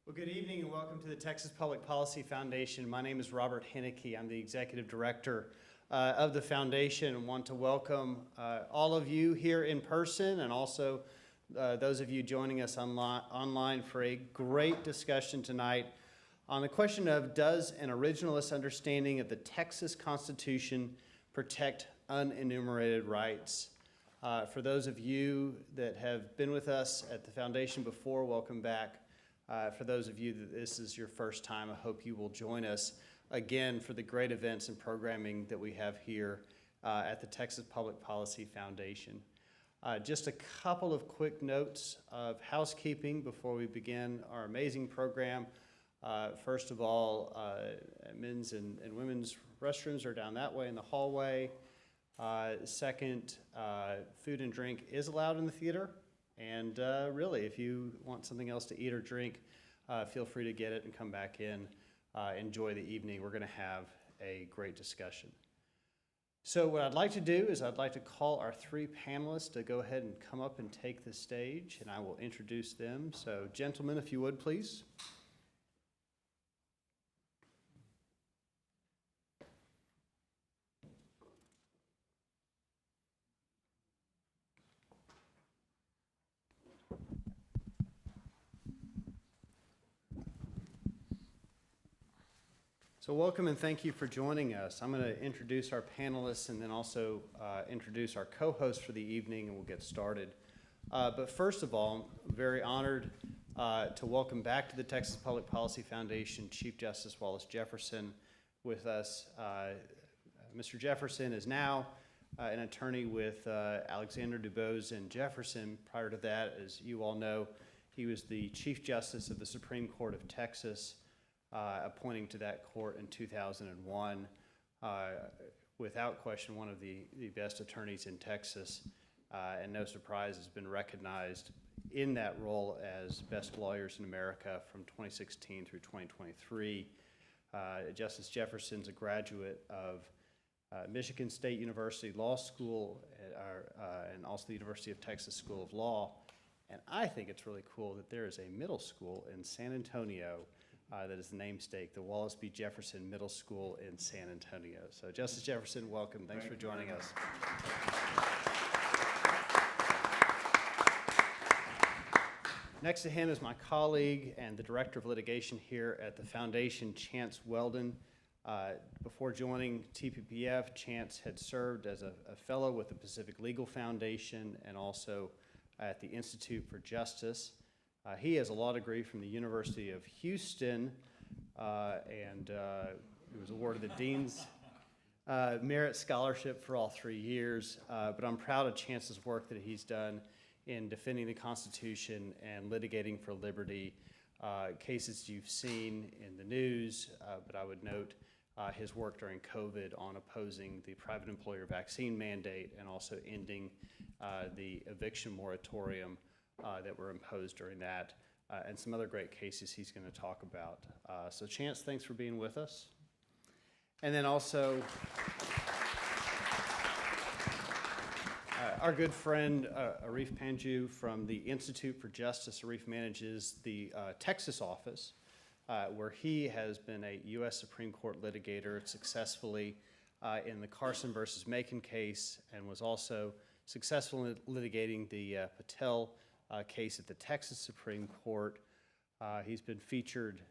Well, good evening and welcome to the Texas Public Policy Foundation. My name is Robert Henneke. I'm the Executive Director of the Foundation and want to welcome all of you here in person and also those of you joining us online for a great discussion tonight on the question of, does an originalist understanding of the Texas Constitution protect unenumerated rights? For those of you that have been with us at the Foundation before, welcome back. For those of you that this is your first time, I hope you will join us again for the great events and programming that we have here at the Texas Public Policy Foundation. Just a couple of quick notes of housekeeping before we begin our amazing program. First of all, men's and women's restrooms are down that way in the hallway. Second, food and drink is allowed in the theater. And really, if you want something else to eat or drink, feel free to get it and come back in. Enjoy the evening. We're going to have a great discussion. So what I'd like to do is I'd like to call our three panelists to go ahead and come up and take the stage, and I will introduce them. So gentlemen, if you would, please. So welcome and thank you for joining us. I'm going to introduce our panelists and then also introduce our co-host for the evening, and we'll get started. But first of all, I'm very honored to welcome back to the Texas Public Policy Foundation Chief Justice Wallace Jefferson with us. Mr. Jefferson is now an attorney with Alexander Dubose and Jefferson. Prior to that, as you all know, he was the Chief Justice of the Supreme Court of Texas, appointing to that court in 2001. Without question, one of the best attorneys in Texas, and no surprise, has been recognized in that role as best lawyers in America from 2016 through 2023. Justice Jefferson's a graduate of Michigan State University Law School and also the University of Texas School of Law. And I think it's really cool that there is a middle school in San Antonio that is the namesake, the Wallace B. Jefferson Middle School in San Antonio. So Justice Jefferson, welcome. Thanks for joining us. Next to him is my colleague and the Director of Litigation here at the Foundation, Chance Weldon. Before joining TPPF, Chance had served as a fellow with the Pacific Legal Foundation and also at the Institute for Justice. He has a law degree from the University of Houston, and he was awarded the Dean's Merit Scholarship for all 3 years. But I'm proud of Chance's work that he's done in defending the Constitution and litigating for liberty, cases you've seen in the news, but I would note his work during COVID on opposing the private employer vaccine mandate and also ending the eviction moratorium that were imposed during that, and some other great cases he's going to talk about. So Chance, thanks for being with us. And then also our good friend Arif Panju from the Institute for Justice. Arif manages the Texas office, where he has been a U.S. Supreme Court litigator successfully in the Carson versus Macon case, and was also successful in litigating the Patel case at the Texas Supreme Court. He's been featured,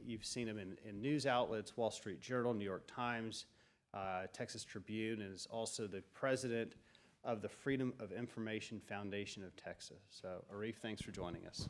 you've seen him in news outlets, Wall Street Journal, New York Times, Texas Tribune, and is also the president of the Freedom of Information Foundation of Texas. So Arif, thanks for joining us.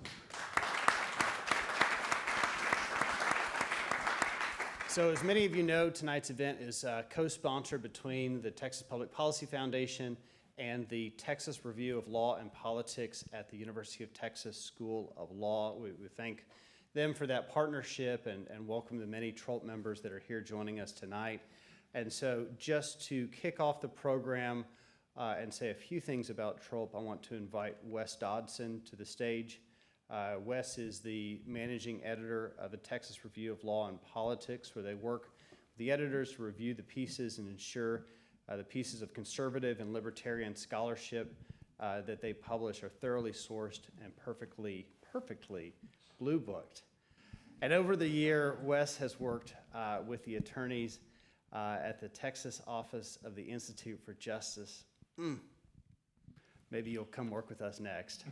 So as many of you know, tonight's event is co-sponsored between the Texas Public Policy Foundation and the Texas Review of Law and Politics at the University of Texas School of Law. We thank them for that partnership and welcome the many TROLP members that are here joining us tonight. And so just to kick off the program and say a few things about TROLP, I want to invite Wes Dodson to the stage. Wes is the managing editor of the Texas Review of Law and Politics, where they work with the editors to review the pieces and ensure the pieces of conservative and libertarian scholarship that they publish are thoroughly sourced and perfectly blue booked. And over the year, Wes has worked with the attorneys at the Texas office of the Institute for Justice. Maybe you'll come work with us next.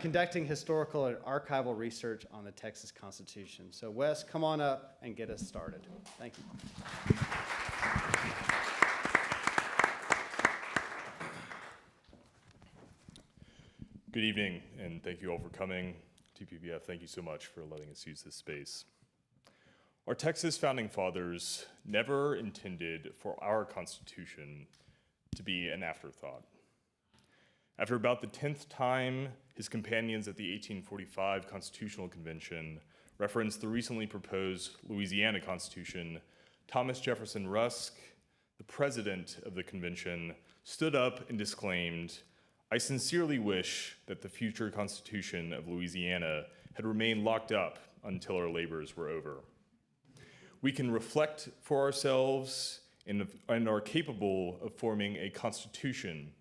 Conducting historical and archival research on the Texas Constitution. So Wes, come on up and get us started. Thank you. Good evening, and thank you all for coming. TPPF, thank you so much for letting us use this space. Our Texas founding fathers never intended for our Constitution to be an afterthought. After about the 10th time, his companions at the 1845 Constitutional Convention referenced the recently proposed Louisiana Constitution, Thomas Jefferson Rusk, the president of the convention, stood up and disclaimed, "I sincerely wish that the future Constitution of Louisiana had remained locked up until our labors were over. We can reflect for ourselves and are capable of forming a constitution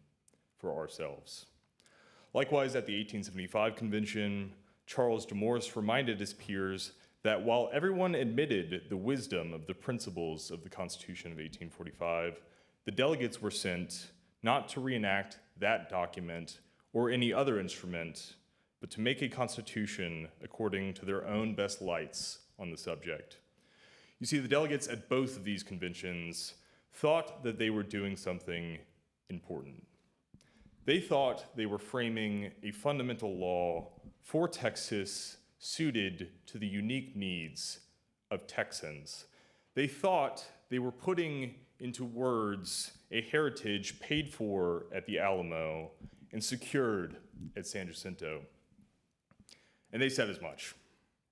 for ourselves." Likewise, at the 1875 convention, Charles de Morse reminded his peers that while everyone admitted the wisdom of the principles of the Constitution of 1845, the delegates were sent not to reenact that document or any other instrument, but to make a constitution according to their own best lights on the subject. You see, the delegates at both of these conventions thought that they were doing something important. They thought they were framing a fundamental law for Texas suited to the unique needs of Texans. They thought they were putting into words a heritage paid for at the Alamo and secured at San Jacinto. And they said as much.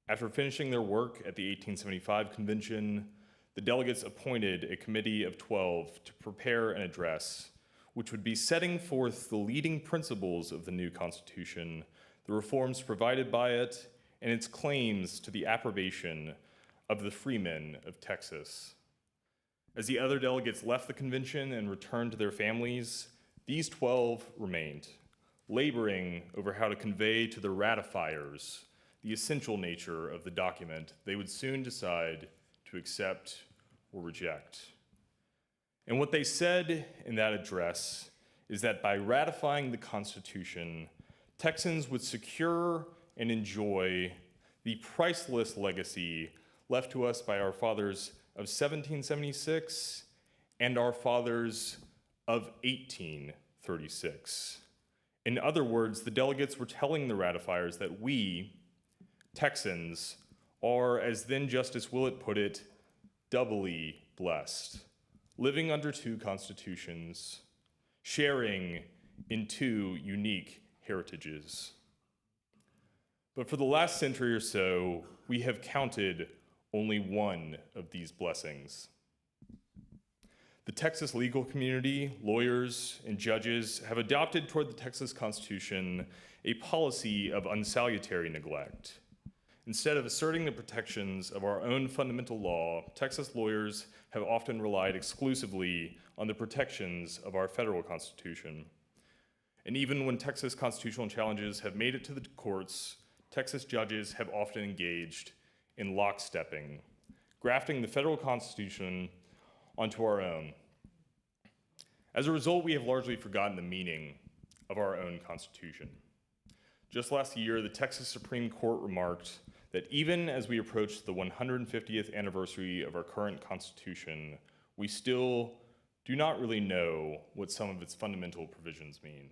After finishing their work at the 1875 convention, the delegates appointed a committee of 12 to prepare an address, which would be setting forth the leading principles of the new Constitution, the reforms provided by it, and its claims to the approbation of the freemen of Texas. As the other delegates left the convention and returned to their families, these 12 remained, laboring over how to convey to the ratifiers the essential nature of the document they would soon decide to accept or reject. And what they said in that address is that by ratifying the Constitution, Texans would secure and enjoy the priceless legacy left to us by our fathers of 1776 and our fathers of 1836. In other words, the delegates were telling the ratifiers that we, Texans, are, as then Justice Willett put it, doubly blessed, living under two constitutions, sharing in two unique heritages. But for the last century or so, we have counted only one of these blessings. The Texas legal community, lawyers, and judges have adopted toward the Texas Constitution a policy of unsalutary neglect. Instead of asserting the protections of our own fundamental law, Texas lawyers have often relied exclusively on the protections of our federal Constitution. And even when Texas constitutional challenges have made it to the courts, Texas judges have often engaged in lockstepping, grafting the federal Constitution onto our own. As a result, we have largely forgotten the meaning of our own Constitution. Just last year, the Texas Supreme Court remarked that even as we approach the 150th anniversary of our current Constitution, we still do not really know what some of its fundamental provisions mean.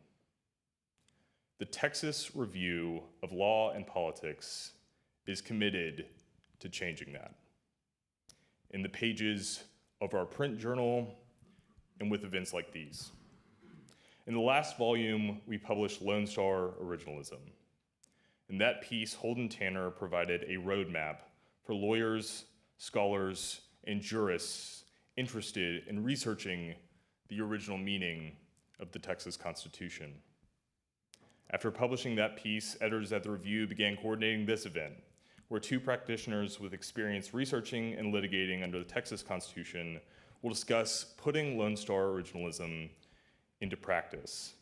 The Texas Review of Law and Politics is committed to changing that. In the pages of our print journal and with events like these. In the last volume, we published Lone Star Originalism. In that piece, Holden Tanner provided a roadmap for lawyers, scholars, and jurists interested in researching the original meaning of the Texas Constitution. After publishing that piece, editors at the Review began coordinating this event, where two practitioners with experience researching and litigating under the Texas Constitution will discuss putting Lone Star Originalism into practice.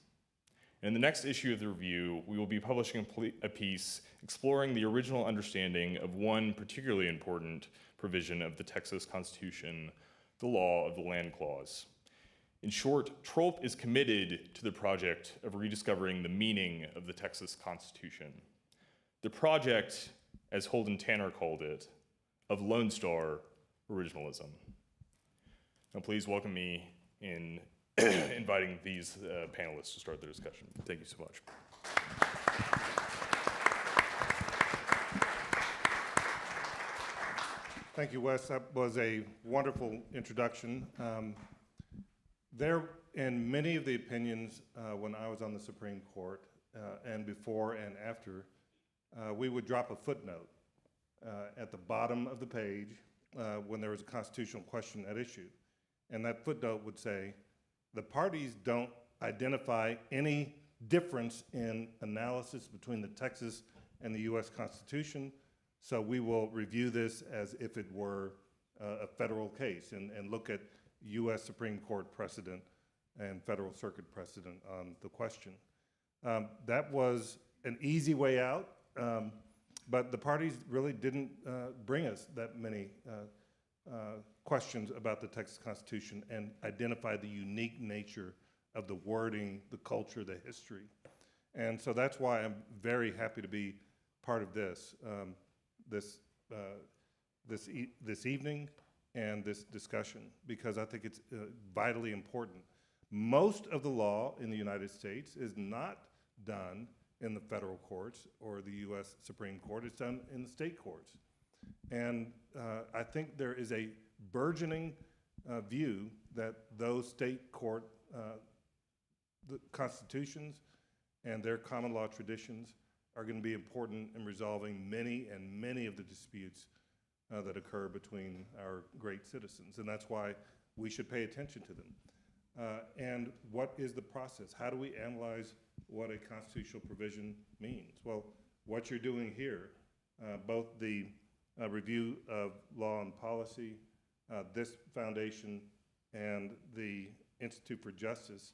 In the next issue of the review, we will be publishing a piece exploring the original understanding of one particularly important provision of the Texas Constitution, the law of the land clause. In short, TROLP is committed to the project of rediscovering the meaning of the Texas Constitution. The project, as Holden Tanner called it, of Lone Star originalism. Now please welcome me in inviting these panelists to start the discussion. Thank you so much. Thank you, Wes. That was a wonderful introduction. There, in many of the opinions when I was on the Supreme Court, and before and after, we would drop a footnote at the bottom of the page when there was a constitutional question at issue. And that footnote would say, the parties don't identify any difference in analysis between the Texas and the U.S. Constitution, so we will review this as if it were a federal case and look at U.S. Supreme Court precedent and Federal Circuit precedent on the question. That was an easy way out, but the parties really didn't bring us that many questions about the Texas Constitution and identify the unique nature of the wording, the culture, the history. And so that's why I'm very happy to be part of this, this evening and this discussion, because I think it's vitally important. Most of the law in the United States is not done in the federal courts or the U.S. Supreme Court. It's done in the state courts. And I think there is a burgeoning view that those state court the constitutions and their common law traditions are going to be important in resolving many of the disputes that occur between our great citizens. And that's why we should pay attention to them. And what is the process? How do we analyze what a constitutional provision means? Well, what you're doing here, both the review of law and policy, this foundation, and the Institute for Justice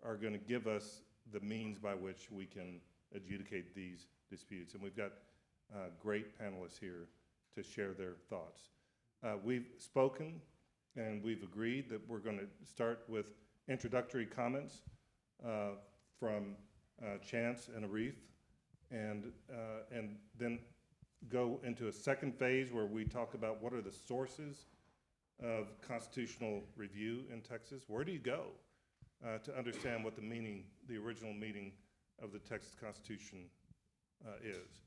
are going to give us the means by which we can adjudicate these disputes. And we've got great panelists here to share their thoughts. We've spoken and we've agreed that we're going to start with introductory comments from Chance and Arif, and then go into a second phase where we talk about what are the sources of constitutional review in Texas. Where do you go to understand what the original meaning of the Texas Constitution is?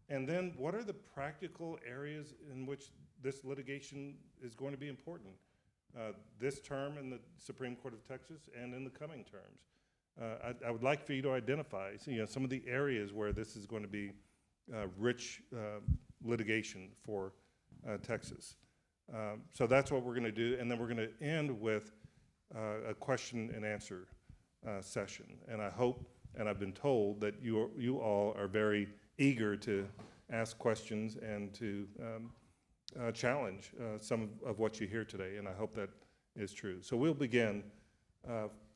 And then what are the practical areas in which this litigation is going to be important? This term in the Supreme Court of Texas and in the coming terms. I would like for you to identify some of the areas where this is going to be rich litigation for Texas. So that's what we're going to do, and then we're going to end with a question and answer session. And I hope, and I've been told, that you all are very eager to ask questions and to challenge some of what you hear today, and I hope that is true. So we'll begin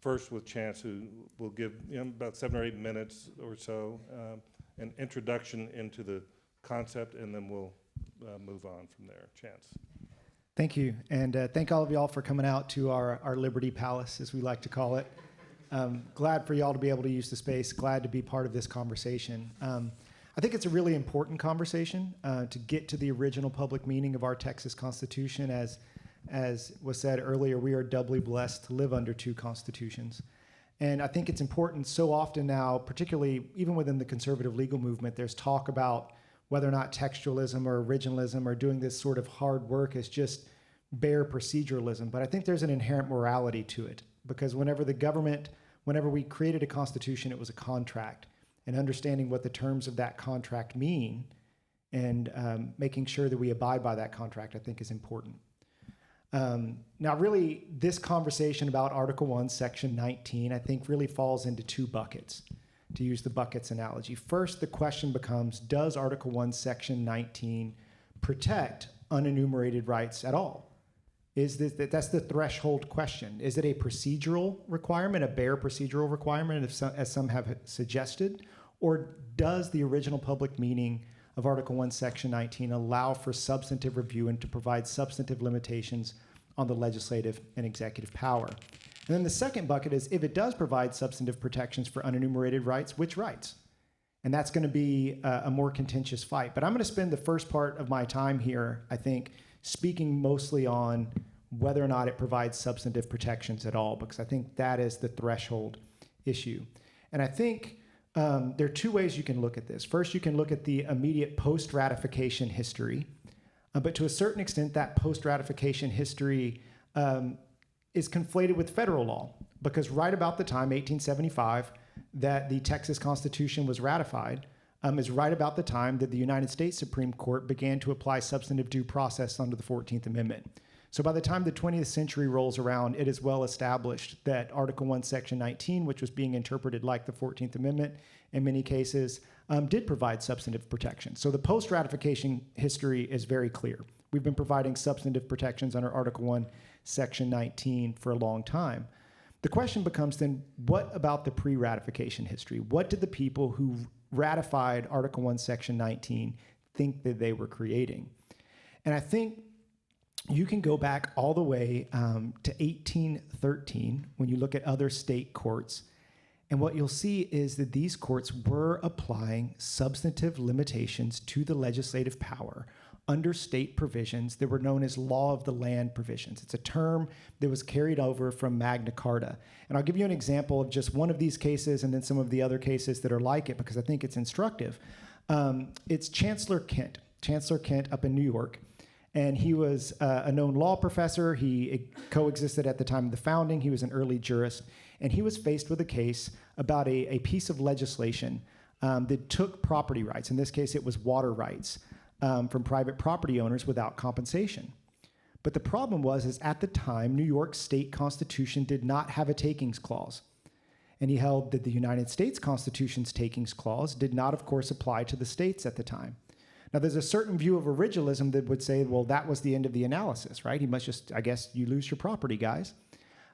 first with Chance, who will give about 7 or 8 minutes or so, an introduction into the concept, and then we'll move on from there. Chance. Thank you, and thank all of y'all for coming out to our Liberty Palace, as we like to call it. Glad for y'all to be able to use the space, glad to be part of this conversation. I think it's a really important conversation to get to the original public meaning of our Texas Constitution. As was said earlier, we are doubly blessed to live under 2 constitutions. And I think it's important so often now, particularly even within the conservative legal movement, there's talk about whether or not textualism or originalism or doing this sort of hard work is just bare proceduralism. But I think there's an inherent morality to it, because whenever we created a constitution, it was a contract. And understanding what the terms of that contract mean and making sure that we abide by that contract, I think, is important. Now, really, this conversation about Article 1, Section 19, I think really falls into 2 buckets, to use the buckets analogy. First, the question becomes, does Article 1, Section 19 protect unenumerated rights at all? That's the threshold question. Is it a procedural requirement, a bare procedural requirement, as some have suggested, or does the original public meaning of Article 1, Section 19 allow for substantive review and to provide substantive limitations on the legislative and executive power? And then the second bucket is, if it does provide substantive protections for unenumerated rights, which rights? And that's going to be a more contentious fight. But I'm going to spend the first part of my time here, I think, speaking mostly on whether or not it provides substantive protections at all, because I think that is the threshold issue. And I think there are two ways you can look at this. First, you can look at the immediate post-ratification history, but to a certain extent, that post-ratification history is conflated with federal law, because right about the time, 1875, that the Texas Constitution was ratified, is right about the time that the United States Supreme Court began to apply substantive due process under the 14th Amendment. So by the time the 20th century rolls around, it is well established that Article 1, Section 19, which was being interpreted like the 14th Amendment in many cases, did provide substantive protection. So the post-ratification history is very clear. We've been providing substantive protections under Article 1, Section 19 for a long time. The question becomes then, what about the pre-ratification history? What did the people who ratified Article 1, Section 19 think that they were creating? And I think you can go back all the way to 1813 when you look at other state courts, and what you'll see is that these courts were applying substantive limitations to the legislative power under state provisions that were known as law of the land provisions. It's a term that was carried over from Magna Carta. And I'll give you an example of just one of these cases and then some of the other cases that are like it, because I think it's instructive. It's Chancellor Kent up in New York. And he was a known law professor. He coexisted at the time of the founding. He was an early jurist. And he was faced with a case about a piece of legislation that took property rights. In this case, it was water rights from private property owners without compensation. But the problem was at the time, New York's state constitution did not have a takings clause. And he held that the United States Constitution's takings clause did not, of course, apply to the states at the time. Now, there's a certain view of originalism that would say, well, that was the end of the analysis, right? He must just, I guess, you lose your property, guys.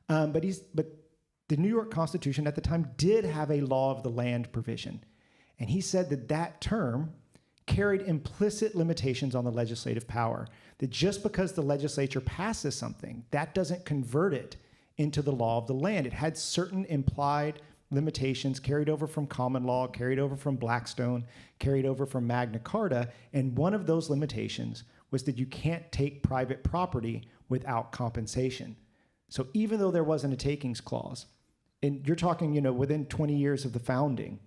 But the New York Constitution at the time did have a law of the land provision. And he said that that term carried implicit limitations on the legislative power, that just because the legislature passes something, that doesn't convert it into the law of the land. It had certain implied limitations carried over from common law, carried over from Blackstone, carried over from Magna Carta, and one of those limitations was that you can't take private property without compensation. So even though there wasn't a takings clause, and you're talking, within 20 years of the founding,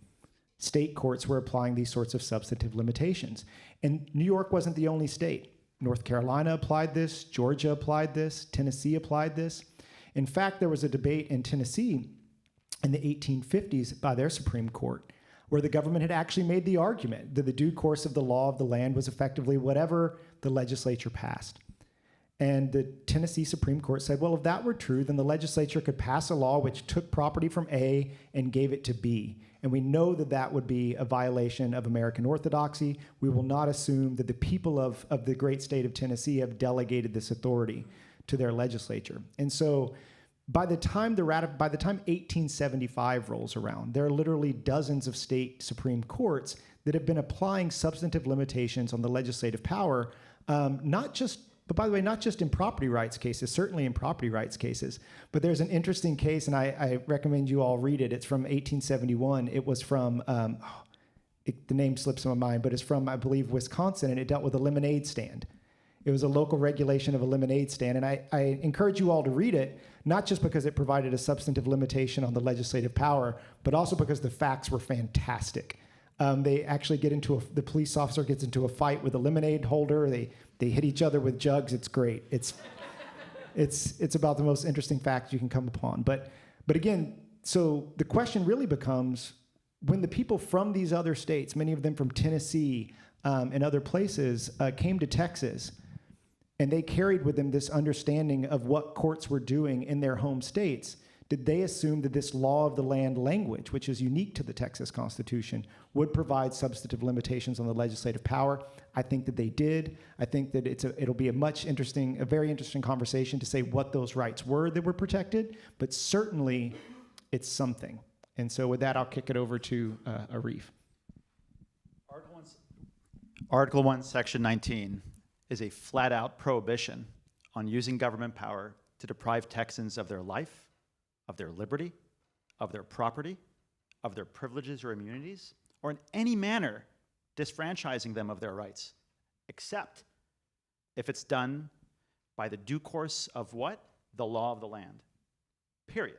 state courts were applying these sorts of substantive limitations. And New York wasn't the only state. North Carolina applied this, Georgia applied this, Tennessee applied this. In fact, there was a debate in Tennessee in the 1850s by their Supreme Court, where the government had actually made the argument that the due course of the law of the land was effectively whatever the legislature passed. And the Tennessee Supreme Court said, well, if that were true, then the legislature could pass a law which took property from A and gave it to B. And we know that that would be a violation of American orthodoxy. We will not assume that the people of the great state of Tennessee have delegated this authority to their legislature. And so by the time 1875 rolls around, there are literally dozens of state Supreme Courts that have been applying substantive limitations on the legislative power, not just in property rights cases, certainly in property rights cases. But there's an interesting case, and I recommend you all read it. It's from 1871. It was from, the name slips my mind, but it's from, I believe, Wisconsin, and it dealt with a lemonade stand. It was a local regulation of a lemonade stand, and I encourage you all to read it, not just because it provided a substantive limitation on the legislative power, but also because the facts were fantastic. They actually the police officer gets into a fight with a lemonade holder. They hit each other with jugs. It's great. It's about the most interesting facts you can come upon. But again, so the question really becomes, when the people from these other states, many of them from Tennessee and other places, came to Texas, and they carried with them this understanding of what courts were doing in their home states, Did they assume that this law of the land language, which is unique to the Texas Constitution, would provide substantive limitations on the legislative power? I think that they did. I think that it'll be a very interesting conversation to say what those rights were that were protected, but certainly it's something. And so with that, I'll kick it over to Arif. Article 1, Section 19 is a flat-out prohibition on using government power to deprive Texans of their life, of their liberty, of their property, of their privileges or immunities, or in any manner disfranchising them of their rights, except if it's done by the due course of what? The law of the land. Period.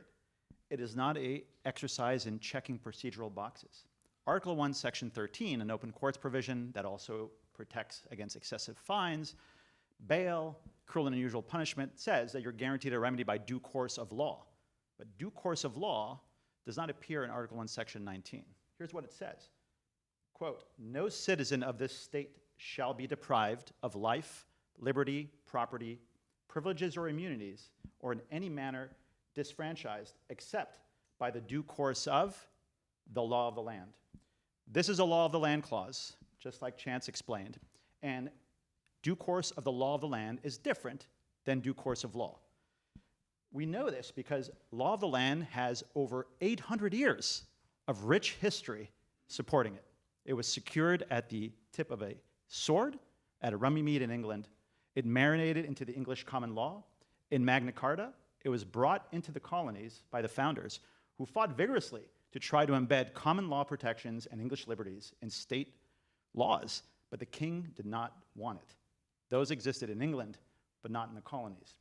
It is not an exercise in checking procedural boxes. Article 1, Section 13, an open courts provision that also protects against excessive fines, bail, cruel and unusual punishment, says that you're guaranteed a remedy by due course of law. But due course of law does not appear in Article 1, Section 19. Here's what it says. Quote, no citizen of this state shall be deprived of life, liberty, property, privileges or immunities, or in any manner disfranchised, except by the due course of the law of the land. This is a law of the land clause, just like Chance explained, and due course of the law of the land is different than due course of law. We know this because law of the land has over 800 years of rich history supporting it. It was secured at the tip of a sword at a rummy mead in England. It marinated into the English common law. In Magna Carta, it was brought into the colonies by the founders, who fought vigorously to try to embed common law protections and English liberties in state laws, but the king did not want it. Those existed in England, but not in the colonies.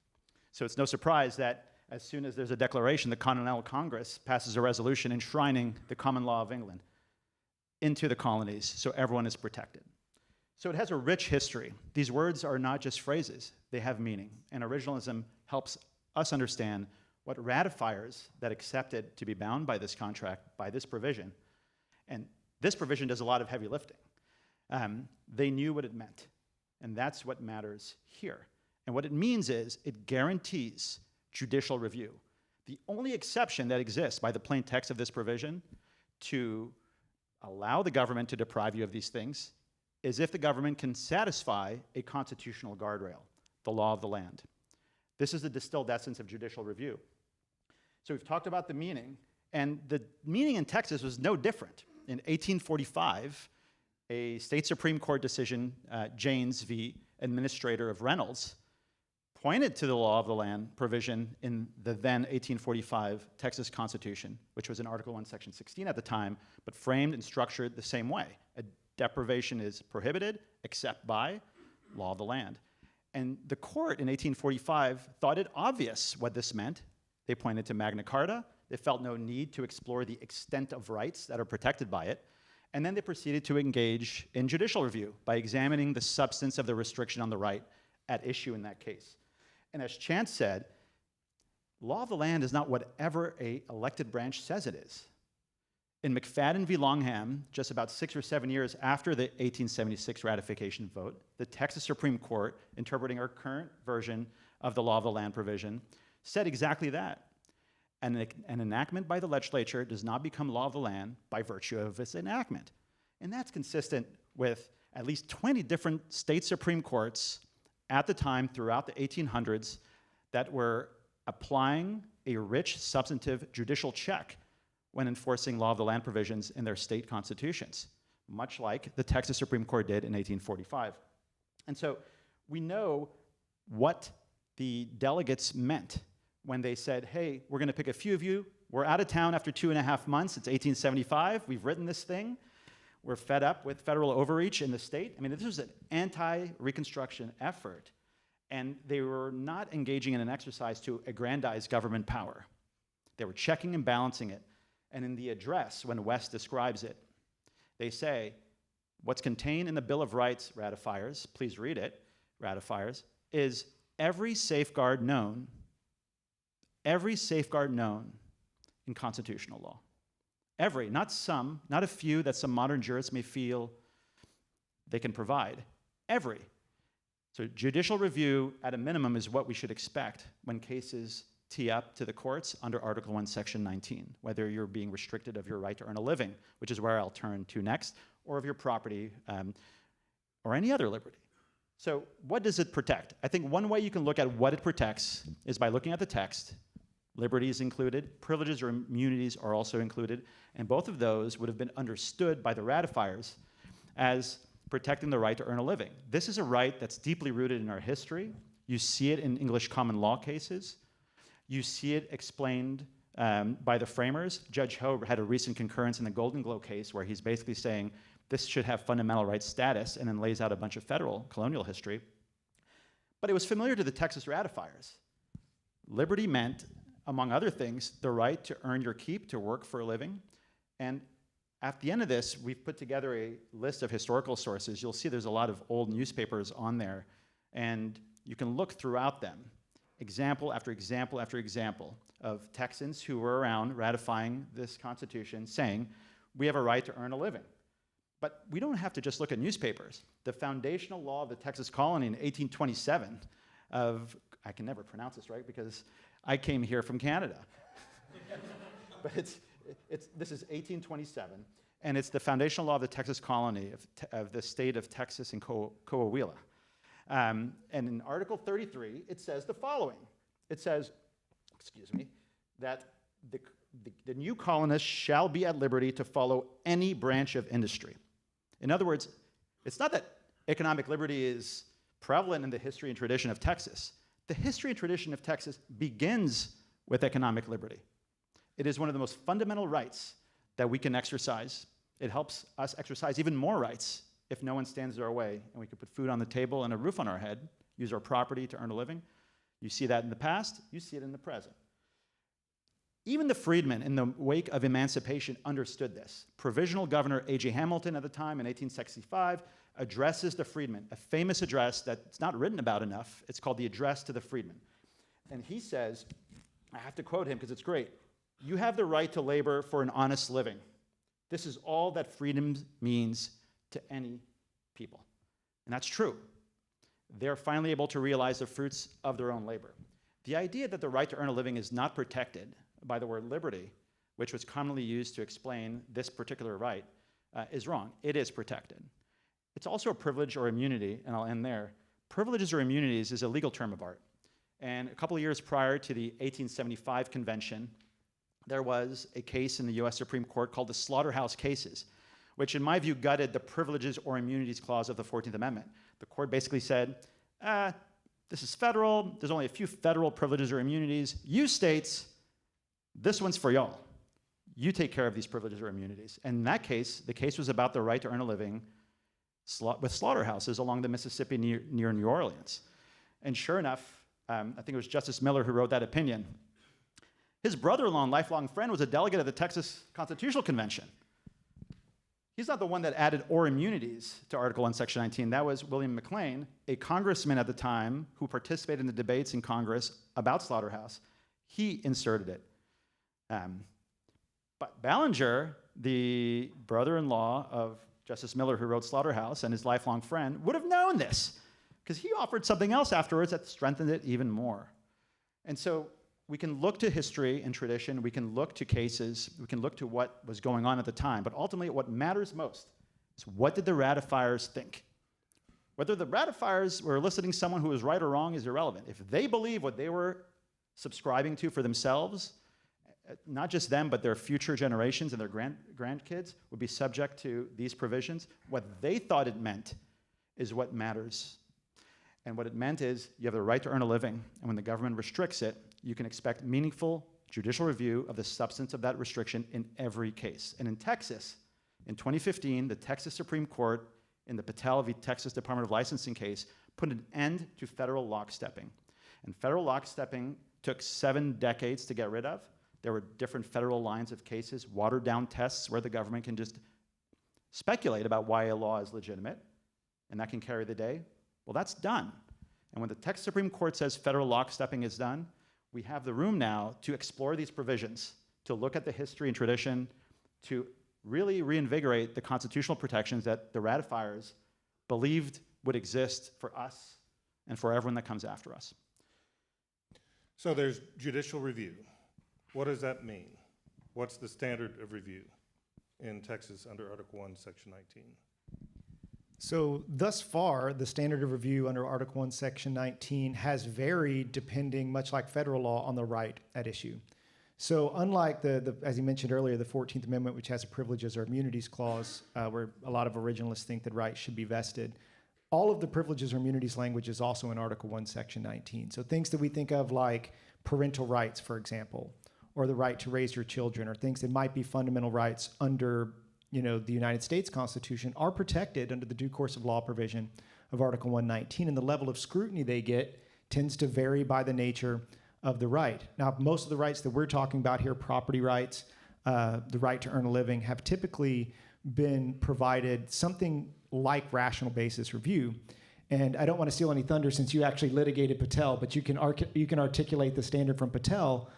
So it's no surprise that as soon as there's a declaration, the Continental Congress passes a resolution enshrining the common law of England into the colonies, so everyone is protected. So it has a rich history. These words are not just phrases, they have meaning, and originalism helps us understand what ratifiers that accepted to be bound by this contract, by this provision, and this provision does a lot of heavy lifting. They knew what it meant, and that's what matters here. And what it means is it guarantees judicial review. The only exception that exists by the plain text of this provision to allow the government to deprive you of these things is if the government can satisfy a constitutional guardrail, the law of the land. This is the distilled essence of judicial review. So we've talked about the meaning, and the meaning in Texas was no different. In 1845, a state Supreme Court decision, Janes v. Administrator of Reynolds, pointed to the law of the land provision in the then 1845 Texas Constitution, which was in Article 1, Section 16 at the time, but framed and structured the same way. A deprivation is prohibited except by law of the land. And the court in 1845 thought it obvious what this meant. They pointed to Magna Carta. They felt no need to explore the extent of rights that are protected by it. And then they proceeded to engage in judicial review by examining the substance of the restriction on the right at issue in that case. And as Chance said, law of the land is not whatever an elected branch says it is. In McFadden v. Longham, just about 6 or 7 years after the 1876 ratification vote, the Texas Supreme Court, interpreting our current version of the law of the land provision, said exactly that. An enactment by the legislature does not become law of the land by virtue of its enactment. And that's consistent with at least 20 different state Supreme Courts at the time throughout the 1800s that were applying a rich substantive judicial check when enforcing law of the land provisions in their state constitutions, much like the Texas Supreme Court did in 1845. And so we know what the delegates meant when they said, hey, we're going to pick a few of you. We're out of town after 2.5 months. It's 1875. We've written this thing. We're fed up with federal overreach in the state. I mean, this was an anti-Reconstruction effort, and they were not engaging in an exercise to aggrandize government power. They were checking and balancing it. And in the address, when West describes it, they say, what's contained in the Bill of Rights, ratifiers, please read it, ratifiers, is every safeguard known in constitutional law. Every, not some, not a few that some modern jurists may feel they can provide. Every. So judicial review, at a minimum, is what we should expect when cases tee up to the courts under Article 1, Section 19, whether you're being restricted of your right to earn a living, which is where I'll turn to next, or of your property, or any other liberty. So what does it protect? I think one way you can look at what it protects is by looking at the text. Liberty is included, privileges or immunities are also included, and both of those would have been understood by the ratifiers as protecting the right to earn a living. This is a right that's deeply rooted in our history. You see it in English common law cases. You see it explained by the framers. Judge Ho had a recent concurrence in the Golden Glow case where he's basically saying this should have fundamental rights status and then lays out a bunch of federal colonial history. But it was familiar to the Texas ratifiers. Liberty meant, among other things, the right to earn your keep, to work for a living. And at the end of this, we've put together a list of historical sources. You'll see there's a lot of old newspapers on there, and you can look throughout them, example after example after example of Texans who were around ratifying this Constitution saying, we have a right to earn a living. But we don't have to just look at newspapers. The foundational law of the Texas colony in 1827 of, I can never pronounce this right because I came here from Canada. But this is 1827, and it's the foundational law of the Texas colony of the state of Texas and Coahuila. And in Article 33, it says the following. It says, that the new colonists shall be at liberty to follow any branch of industry. In other words, it's not that economic liberty is prevalent in the history and tradition of Texas. The history and tradition of Texas begins with economic liberty. It is one of the most fundamental rights that we can exercise. It helps us exercise even more rights if no one stands in our way, and we can put food on the table and a roof on our head, use our property to earn a living. You see that in the past, you see it in the present. Even the freedmen in the wake of emancipation understood this. Provisional Governor A.J. Hamilton at the time in 1865 addresses the freedmen, a famous address that's not written about enough. It's called the Address to the Freedmen. And he says, I have to quote him because it's great, "You have the right to labor for an honest living. This is all that freedom means to any people." And that's true. They're finally able to realize the fruits of their own labor. The idea that the right to earn a living is not protected by the word liberty, which was commonly used to explain this particular right, is wrong. It is protected. It's also a privilege or immunity, and I'll end there. Privileges or immunities is a legal term of art. And a couple of years prior to the 1875 convention, there was a case in the US Supreme Court called the Slaughterhouse Cases, which in my view gutted the privileges or immunities clause of the 14th Amendment. The court basically said, this is federal, there's only a few federal privileges or immunities. You states, this one's for y'all. You take care of these privileges or immunities. And in that case, the case was about the right to earn a living with slaughterhouses along the Mississippi near New Orleans. And sure enough, I think it was Justice Miller who wrote that opinion. His brother-in-law and lifelong friend was a delegate of the Texas Constitutional Convention. He's not the one that added or immunities to Article 1, Section 19. That was William McLean, a congressman at the time who participated in the debates in Congress about slaughterhouse. He inserted it. But Ballinger, the brother-in-law of Justice Miller who wrote Slaughterhouse and his lifelong friend, would have known this because he offered something else afterwards that strengthened it even more. And so we can look to history and tradition, we can look to cases, we can look to what was going on at the time, but ultimately what matters most is what did the ratifiers think? Whether the ratifiers were eliciting someone who was right or wrong is irrelevant. If they believe what they were subscribing to for themselves, not just them, but their future generations and their grandkids would be subject to these provisions, what they thought it meant is what matters. And what it meant is you have the right to earn a living, and when the government restricts it, you can expect meaningful judicial review of the substance of that restriction in every case. And in Texas, in 2015, the Texas Supreme Court, in the Patel v. Texas Department of Licensing case, put an end to federal lockstepping. And federal lockstepping took 7 decades to get rid of. There were different federal lines of cases, watered-down tests where the government can just speculate about why a law is legitimate, and that can carry the day. Well, that's done. And when the Texas Supreme Court says federal lockstepping is done, we have the room now to explore these provisions, to look at the history and tradition, to really reinvigorate the constitutional protections that the ratifiers believed would exist for us and for everyone that comes after us. So there's judicial review. What does that mean? What's the standard of review in Texas under Article 1, Section 19? So thus far, the standard of review under Article 1, Section 19 has varied depending, much like federal law, on the right at issue. So unlike as you mentioned earlier, the 14th Amendment, which has a privileges or immunities clause, where a lot of originalists think that rights should be vested, all of the privileges or immunities language is also in Article 1, Section 19. So things that we think of like parental rights, for example, or the right to raise your children, or things that might be fundamental rights under the United States Constitution are protected under the due course of law provision of Article 119, and the level of scrutiny they get tends to vary by the nature of the right. Now, most of the rights that we're talking about here, property rights, the right to earn a living, have typically been provided something like rational basis review. And I don't want to steal any thunder since you actually litigated Patel, but you can articulate the standard from Patel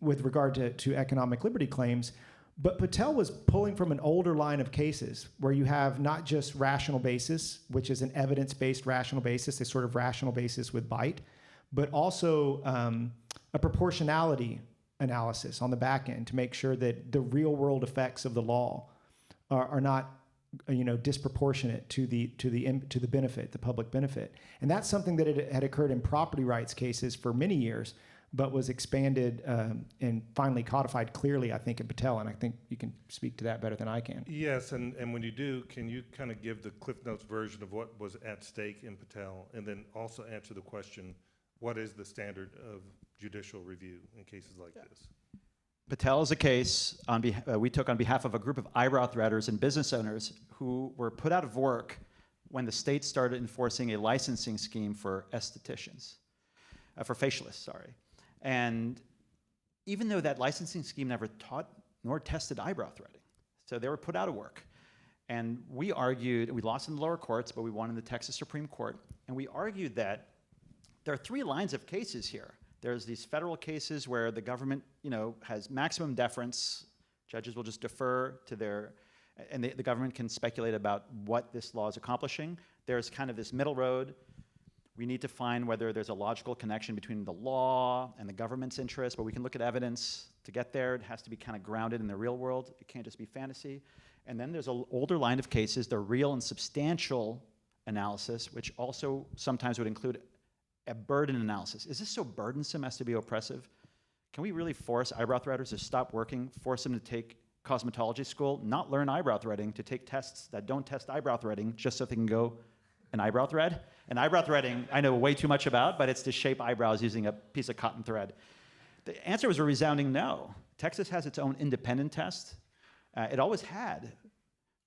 with regard to economic liberty claims. But Patel was pulling from an older line of cases where you have not just rational basis, which is an evidence-based rational basis, a sort of rational basis with bite, but also a proportionality analysis on the back end to make sure that the real-world effects of the law are not disproportionate to the benefit, the public benefit. And that's something that had occurred in property rights cases for many years, but was expanded and finally codified clearly, I think, in Patel, and I think you can speak to that better than I can. Yes, and when you do, can you kind of give the Cliff Notes version of what was at stake in Patel, and then also answer the question, what is the standard of judicial review in cases like this? Patel is a case we took on behalf of a group of eyebrow threaders and business owners who were put out of work when the state started enforcing a licensing scheme for estheticians, for facialists, sorry. And even though that licensing scheme never taught nor tested eyebrow threading, so they were put out of work. And we argued, we lost in the lower courts, but we won in the Texas Supreme Court, and we argued that there are three lines of cases here. There's these federal cases where the government, has maximum deference. Judges will just defer to their, and the government can speculate about what this law is accomplishing. There's kind of this middle road. We need to find whether there's a logical connection between the law and the government's interest, but we can look at evidence to get there. It has to be kind of grounded in the real world. It can't just be fantasy. And then there's an older line of cases, the real and substantial analysis, which also sometimes would include a burden analysis. Is this so burdensome as to be oppressive? Can we really force eyebrow threaders to stop working, force them to take cosmetology school, not learn eyebrow threading, to take tests that don't test eyebrow threading just so they can go an eyebrow thread? And eyebrow threading, I know way too much about, but it's to shape eyebrows using a piece of cotton thread. The answer was a resounding no. Texas has its own independent test. It always had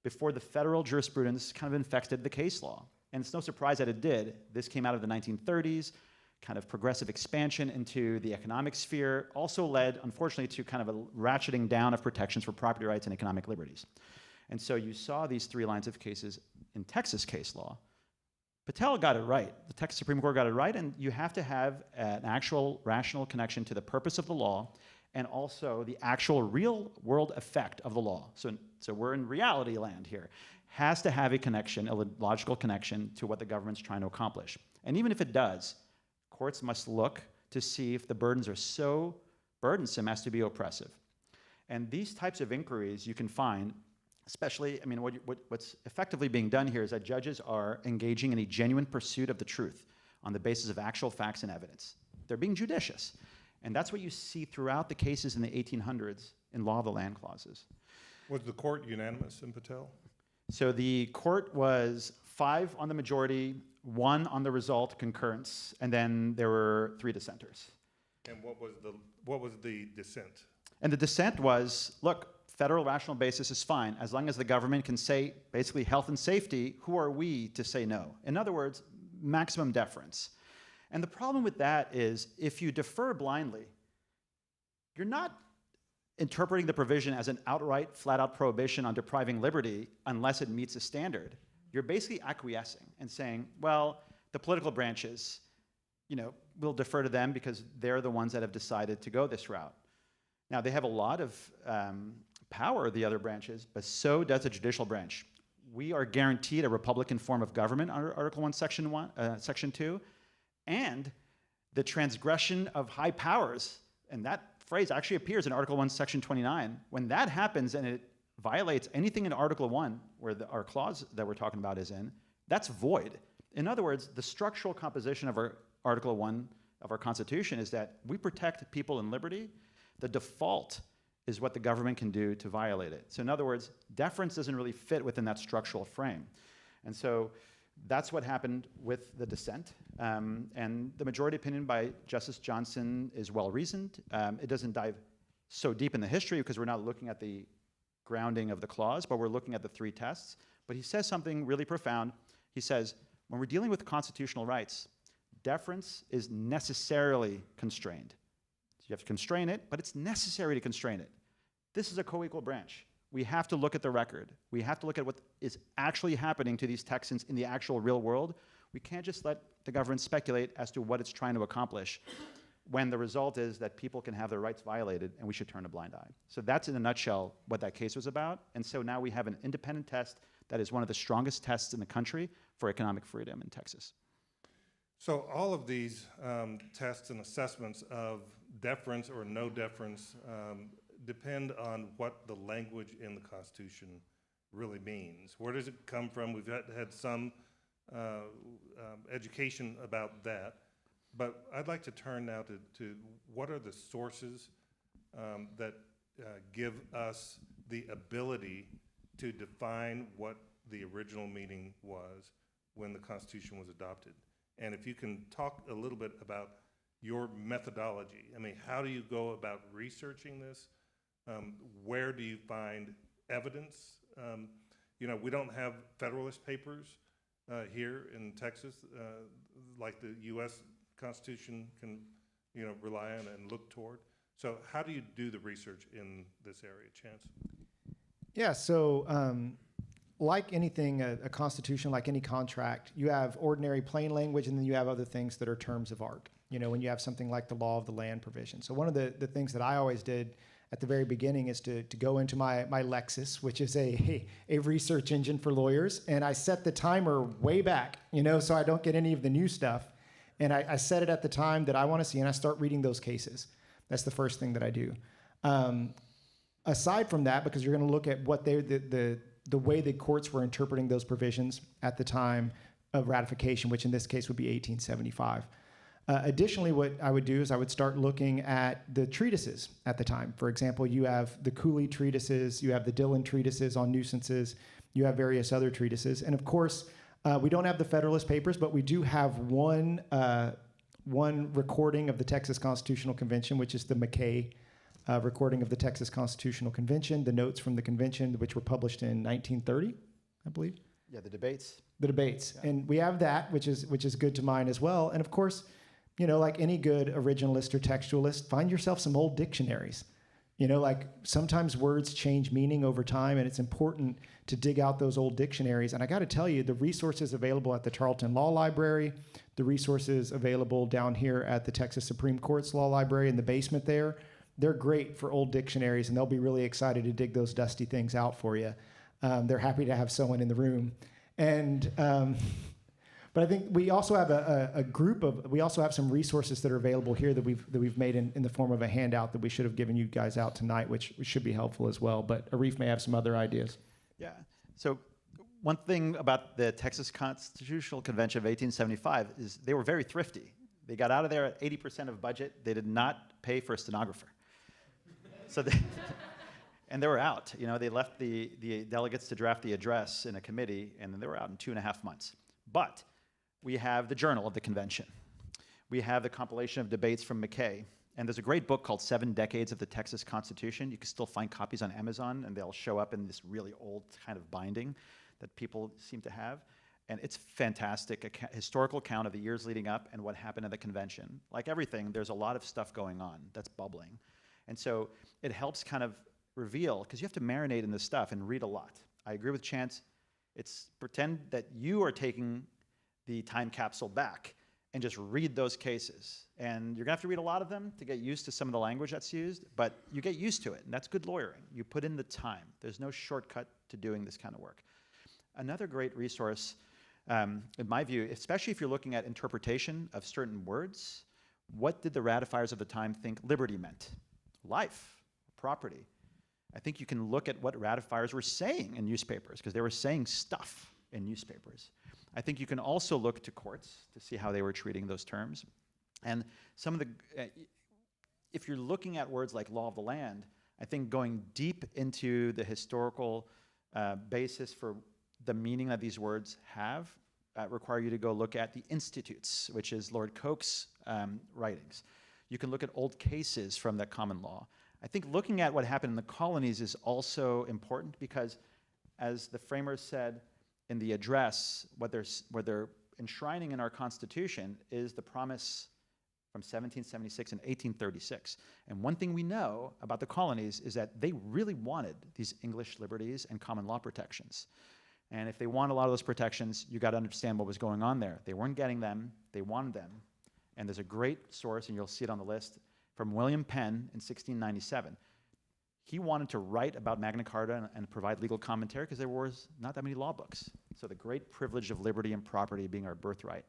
before the federal jurisprudence kind of infected the case law. And it's no surprise that it did. This came out of the 1930s, kind of progressive expansion into the economic sphere, also led, unfortunately, to kind of a ratcheting down of protections for property rights and economic liberties. And so you saw these three lines of cases in Texas case law. Patel got it right. The Texas Supreme Court got it right, and you have to have an actual rational connection to the purpose of the law and also the actual real-world effect of the law. So we're in reality land here. Has to have a connection, a logical connection to what the government's trying to accomplish. And even if it does, courts must look to see if the burdens are so burdensome as to be oppressive. And these types of inquiries you can find, especially, what's effectively being done here is that judges are engaging in a genuine pursuit of the truth on the basis of actual facts and evidence. They're being judicious. And that's what you see throughout the cases in the 1800s in law of the land clauses. Was the court unanimous in Patel? So the court was 5 on the majority, 1 on the result, concurrence, and then there were 3 dissenters. And what was the dissent? And the dissent was, look, federal rational basis is fine, as long as the government can say, basically, health and safety, who are we to say no? In other words, maximum deference. And the problem with that is, if you defer blindly, you're not interpreting the provision as an outright, flat-out prohibition on depriving liberty unless it meets a standard. You're basically acquiescing and saying, well, the political branches, we'll defer to them because they're the ones that have decided to go this route. Now, they have a lot of power, the other branches, but so does the judicial branch. We are guaranteed a Republican form of government under Article 1, Section 2, and the transgression of high powers, and that phrase actually appears in Article 1, Section 29. When that happens and it violates anything in Article 1, where our clause that we're talking about is in, that's void. In other words, the structural composition of our Article 1 of our Constitution is that we protect people and liberty. The default is what the government can do to violate it. So in other words, deference doesn't really fit within that structural frame. And so that's what happened with the dissent. And the majority opinion by Justice Johnson is well-reasoned. It doesn't dive so deep in the history because we're not looking at the grounding of the clause, but we're looking at the three tests. But he says something really profound. He says, when we're dealing with constitutional rights, deference is necessarily constrained. So you have to constrain it, but it's necessary to constrain it. This is a co-equal branch. We have to look at the record. We have to look at what is actually happening to these Texans in the actual real world. We can't just let the government speculate as to what it's trying to accomplish when the result is that people can have their rights violated and we should turn a blind eye. So that's in a nutshell what that case was about. And so now we have an independent test that is one of the strongest tests in the country for economic freedom in Texas. So all of these tests and assessments of deference or no deference depend on what the language in the Constitution really means. Where does it come from? We've had some education about that, but I'd like to turn now to what are the sources that give us the ability to define what the original meaning was when the Constitution was adopted. And if you can talk a little bit about your methodology. I mean, how do you go about researching this? Where do you find evidence? You know, we don't have Federalist Papers here in Texas like the U.S. Constitution can, you know, rely on and look toward. So how do you do the research in this area, Chance? Yeah, so like anything, a constitution, like any contract, you have ordinary plain language and then you have other things that are terms of art. You know, when you have something like the law of the land provision. So one of the things that I always did at the very beginning is to go into my Lexis, which is a research engine for lawyers, and I set the timer way back, you know, so I don't get any of the new stuff. And I set it at the time that I want to see, and I start reading those cases. That's the first thing that I do. Aside from that, because you're going to look at what the way the courts were interpreting those provisions at the time of ratification, which in this case would be 1875. Additionally, what I would do is I would start looking at the treatises at the time. For example, you have the Cooley treatises, you have the Dillon treatises on nuisances, you have various other treatises. And of course, we don't have the Federalist Papers, but we do have one recording of the Texas Constitutional Convention, which is the McKay recording of the Texas Constitutional Convention, the notes from the convention, which were published in 1930, I believe. Yeah, the debates. The debates. Yeah. And we have that, which is good to mine as well. And of course, you know, like any good originalist or textualist, find yourself some old dictionaries. You know, like sometimes words change meaning over time, and it's important to dig out those old dictionaries. And I got to tell you, the resources available at the Charlton Law Library, the resources available down here at the Texas Supreme Court's Law Library in the basement there, they're great for old dictionaries, and they'll be really excited to dig those dusty things out for you. They're happy to have someone in the room. And but I think we also have we also have some resources that are available here that we've made in the form of a handout that we should have given you guys out tonight, which should be helpful as well. But Arif may have some other ideas. Yeah. So one thing about the Texas Constitutional Convention of 1875 is they were very thrifty. They got out of there at 80% of budget. They did not pay for a stenographer. So and they were out. You know, they left the delegates to draft the address in a committee, and then they were out in 2.5 months. But we have the journal of the convention. We have the compilation of debates from McKay. And there's a great book called 7 Decades of the Texas Constitution. You can still find copies on Amazon, and they'll show up in this really old kind of binding that people seem to have. And it's fantastic, a historical account of the years leading up and what happened at the convention. Like everything, there's a lot of stuff going on that's bubbling. And so it helps kind of reveal, because you have to marinate in this stuff and read a lot. I agree with Chance. It's pretend that you are taking the time capsule back and just read those cases. And you're gonna have to read a lot of them to get used to some of the language that's used, but you get used to it, and that's good lawyering. You put in the time. There's no shortcut to doing this kind of work. Another great resource, in my view, especially if you're looking at interpretation of certain words, what did the ratifiers of the time think liberty meant? Life, property. I think you can look at what ratifiers were saying in newspapers, because they were saying stuff in newspapers. I think you can also look to courts to see how they were treating those terms. And some of the, if you're looking at words like law of the land, I think going deep into the historical basis for the meaning that these words have require you to go look at the Institutes, which is Lord Coke's writings. You can look at old cases from the common law. I think looking at what happened in the colonies is also important because, as the framers said in the address, what they're enshrining in our Constitution is the promise from 1776 and 1836. And one thing we know about the colonies is that they really wanted these English liberties and common law protections. And if they want a lot of those protections, you got to understand what was going on there. They weren't getting them, they wanted them. And there's a great source, and you'll see it on the list, from William Penn in 1697. He wanted to write about Magna Carta and provide legal commentary because there was not that many law books. So the great privilege of liberty and property being our birthright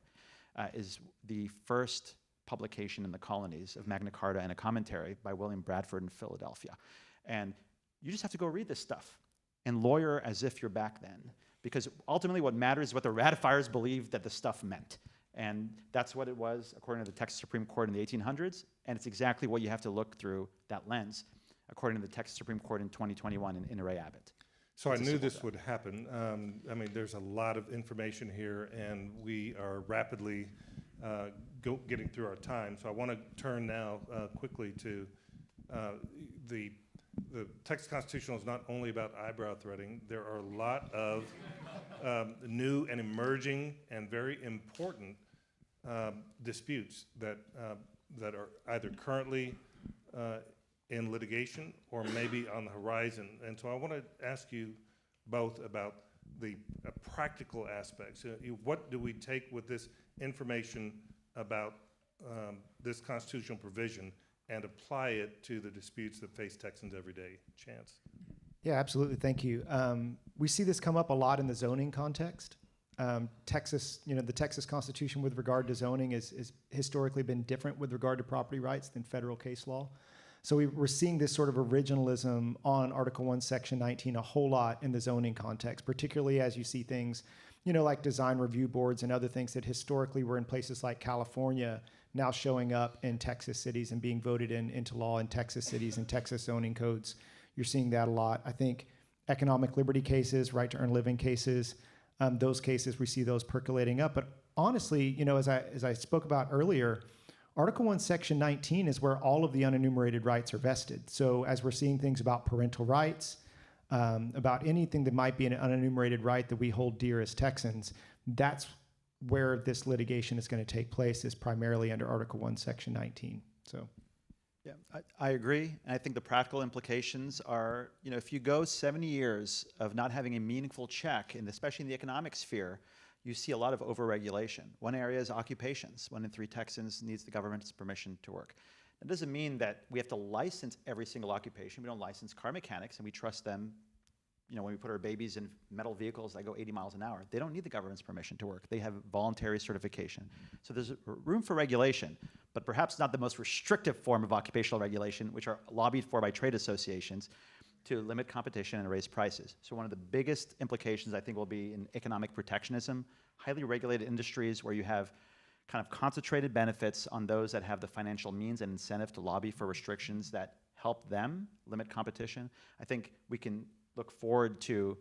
is the first publication in the colonies of Magna Carta and a commentary by William Bradford in Philadelphia. And you just have to go read this stuff and lawyer as if you're back then, because ultimately what matters is what the ratifiers believed that the stuff meant. And that's what it was according to the Texas Supreme Court in the 1800s, and it's exactly what you have to look through that lens according to the Texas Supreme Court in 2021 in Ray Abbott. So I knew this would happen. I mean, there's a lot of information here, and we are rapidly getting through our time. So I want to turn now quickly to the Texas Constitution is not only about eyebrow threading. There are a lot of new and emerging and very important disputes that are either currently in litigation or maybe on the horizon. And so I want to ask you both about the practical aspects. What do we take with this information about this constitutional provision and apply it to the disputes that face Texans every day? Chance? Yeah, absolutely. Thank you. We see this come up a lot in the zoning context. Texas, the Texas Constitution with regard to zoning is historically been different with regard to property rights than federal case law. So we're seeing this sort of originalism on Article 1, Section 19 a whole lot in the zoning context, particularly as you see things, like design review boards and other things that historically were in places like California now showing up in Texas cities and being voted into law in Texas cities and Texas zoning codes. You're seeing that a lot. I think economic liberty cases, right to earn living cases, those cases, we see those percolating up. But honestly, as I spoke about earlier, Article 1, Section 19 is where all of the unenumerated rights are vested. So as we're seeing things about parental rights, about anything that might be an unenumerated right that we hold dear as Texans, that's where this litigation is going to take place, is primarily under Article 1, Section 19. So, yeah, I agree. And I think the practical implications are, if you go 70 years of not having a meaningful check, and especially in the economic sphere, you see a lot of overregulation. One area is occupations. 1 in 3 Texans needs the government's permission to work. That doesn't mean that we have to license every single occupation. We don't license car mechanics, and we trust them. When we put our babies in metal vehicles that go 80 miles an hour, they don't need the government's permission to work. They have voluntary certification. So there's room for regulation, but perhaps not the most restrictive form of occupational regulation, which are lobbied for by trade associations to limit competition and raise prices. So one of the biggest implications, I think, will be in economic protectionism, highly regulated industries where you have kind of concentrated benefits on those that have the financial means and incentive to lobby for restrictions that help them limit competition. I think we can look forward to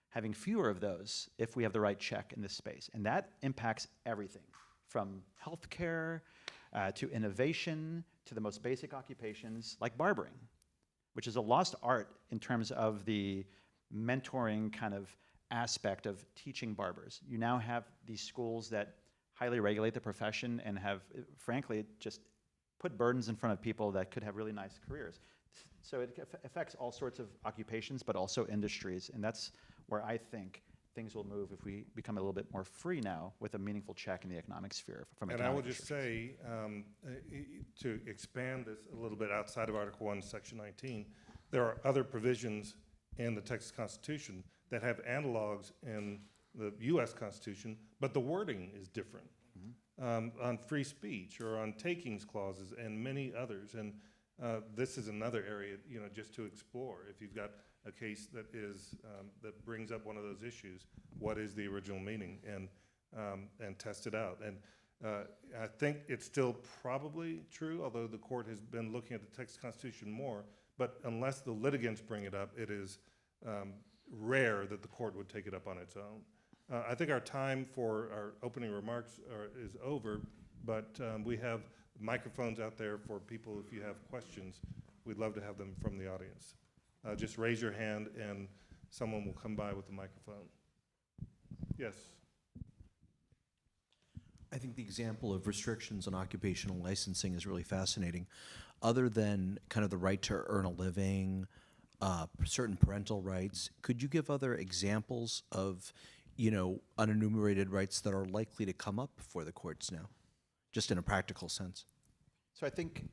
having fewer of those if we have the right check in this space. And that impacts everything from healthcare to innovation to the most basic occupations like barbering, which is a lost art in terms of the mentoring kind of aspect of teaching barbers. You now have these schools that highly regulate the profession and have, frankly, just put burdens in front of people that could have really nice careers. So it affects all sorts of occupations, but also industries. And that's where I think things will move if we become a little bit more free now with a meaningful check in the economic sphere from And I will just say, to expand this a little bit outside of Article 1, Section 19, there are other provisions in the Texas Constitution that have analogs in the U.S. Constitution, but the wording is different. on free speech or on takings clauses and many others. And this is another area, just to explore. If you've got a case that is that brings up one of those issues, what is the original meaning, and test it out. And I think it's still probably true, although the court has been looking at the Texas Constitution more. But unless the litigants bring it up, it is rare that the court would take it up on its own. I think our time for our opening remarks is over, but we have microphones out there for people if you have questions. We'd love to have them from the audience. Just raise your hand and someone will come by with the microphone. Yes. I think the example of restrictions on occupational licensing is really fascinating. Other than kind of the right to earn a living, certain parental rights, could you give other examples of, unenumerated rights that are likely to come up before the courts now, just in a practical sense? So I think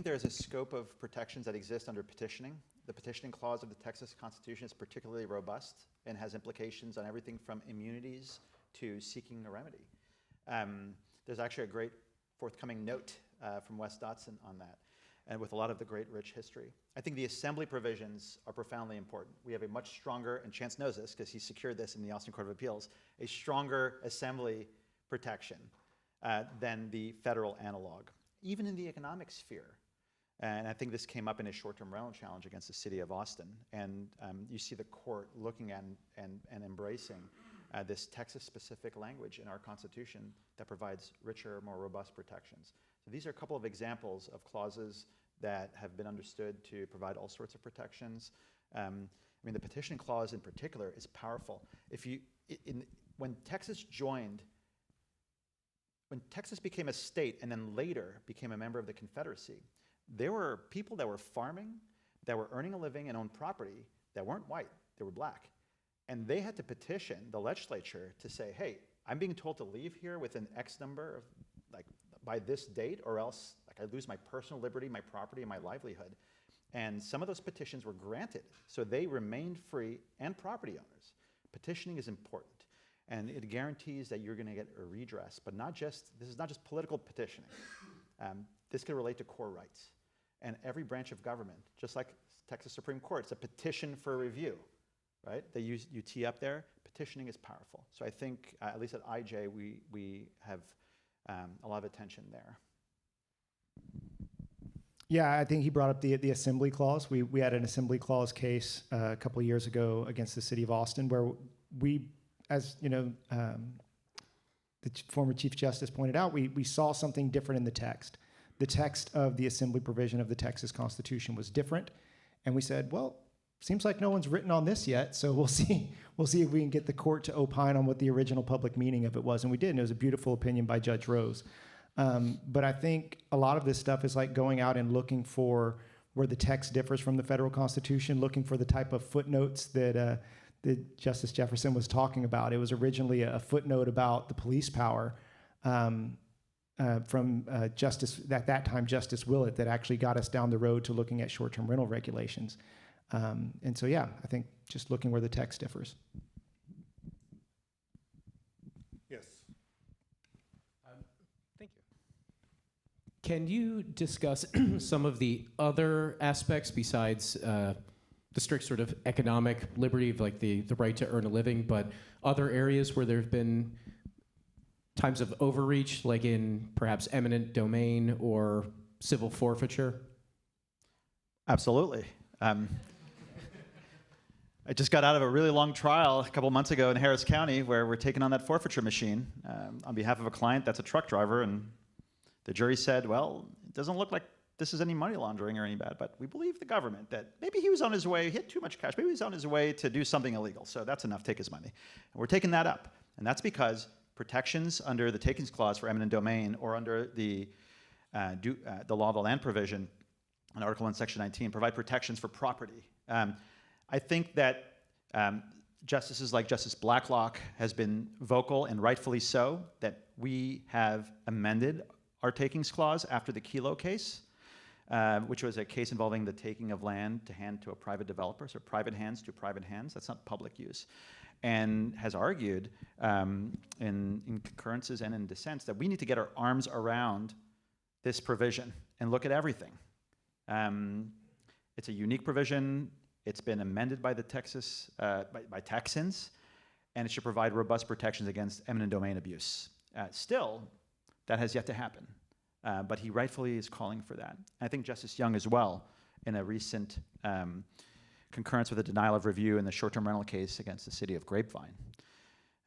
there's a scope of protections that exist under petitioning. The petitioning clause of the Texas Constitution is particularly robust and has implications on everything from immunities to seeking a remedy. There's actually a great forthcoming note from Wes Dotson on that, and with a lot of the great rich history. I think the assembly provisions are profoundly important. We have a much stronger, and Chance knows this because he secured this in the Austin Court of Appeals, a stronger assembly protection than the federal analog, even in the economic sphere. And I think this came up in a short-term rental challenge against the city of Austin. And you see the court looking at and embracing this Texas-specific language in our Constitution that provides richer, more robust protections. So these are a couple of examples of clauses that have been understood to provide all sorts of protections. The petitioning clause in particular is powerful. When Texas became a state and then later became a member of the Confederacy, there were people that were farming, that were earning a living and owned property that weren't white, they were black. And they had to petition the legislature to say, hey, I'm being told to leave here within X number of, by this date, or else I lose my personal liberty, my property, and my livelihood. And some of those petitions were granted, so they remained free and property owners. Petitioning is important, and it guarantees that you're gonna get a redress, but this is not just political petitioning. This could relate to core rights. And every branch of government, just like Texas Supreme Court, it's a petition for review, right? You tee up there, petitioning is powerful. So I think, at least at IJ, we have a lot of attention there. Yeah, I think he brought up the assembly clause. We had an assembly clause case a couple of years ago against the city of Austin where we, as the former Chief Justice pointed out, we saw something different in the text. The text of the assembly provision of the Texas Constitution was different. And we said, well, seems like no one's written on this yet, so we'll see if we can get the court to opine on what the original public meaning of it was. And we did, and it was a beautiful opinion by Judge Rose. But I think a lot of this stuff is like going out and looking for where the text differs from the federal Constitution, looking for the type of footnotes that Justice Jefferson was talking about. It was originally a footnote about the police power from Justice, at that time, Justice Willett, that actually got us down the road to looking at short-term rental regulations. And so, yeah, I think just looking where the text differs. Yes. Thank you. Can you discuss some of the other aspects besides the strict sort of economic liberty of like the right to earn a living, but other areas where there have been times of overreach, like in perhaps eminent domain or civil forfeiture? Absolutely. I just got out of a really long trial a couple months ago in Harris County where we're taking on that forfeiture machine on behalf of a client that's a truck driver, and the jury said, well, it doesn't look like this is any money laundering or any bad, but we believe the government that maybe he was on his way, he had too much cash, maybe he was on his way to do something illegal, so that's enough, take his money. And we're taking that up, and that's because protections under the takings clause for eminent domain or under the law of the land provision in Article 1, Section 19 provide protections for property. I think that justices like Justice Blacklock has been vocal, and rightfully so, that we have amended our takings clause after the Kelo case, which was a case involving the taking of land to hand to a private developer, so private hands to private hands. That's not public use. and has argued in concurrences and in dissents that we need to get our arms around this provision and look at everything. It's a unique provision. It's been amended by the by Texans, and it should provide robust protections against eminent domain abuse. Still, that has yet to happen, but he rightfully is calling for that. And I think Justice Young as well, in a recent concurrence with a denial of review in the short-term rental case against the city of Grapevine.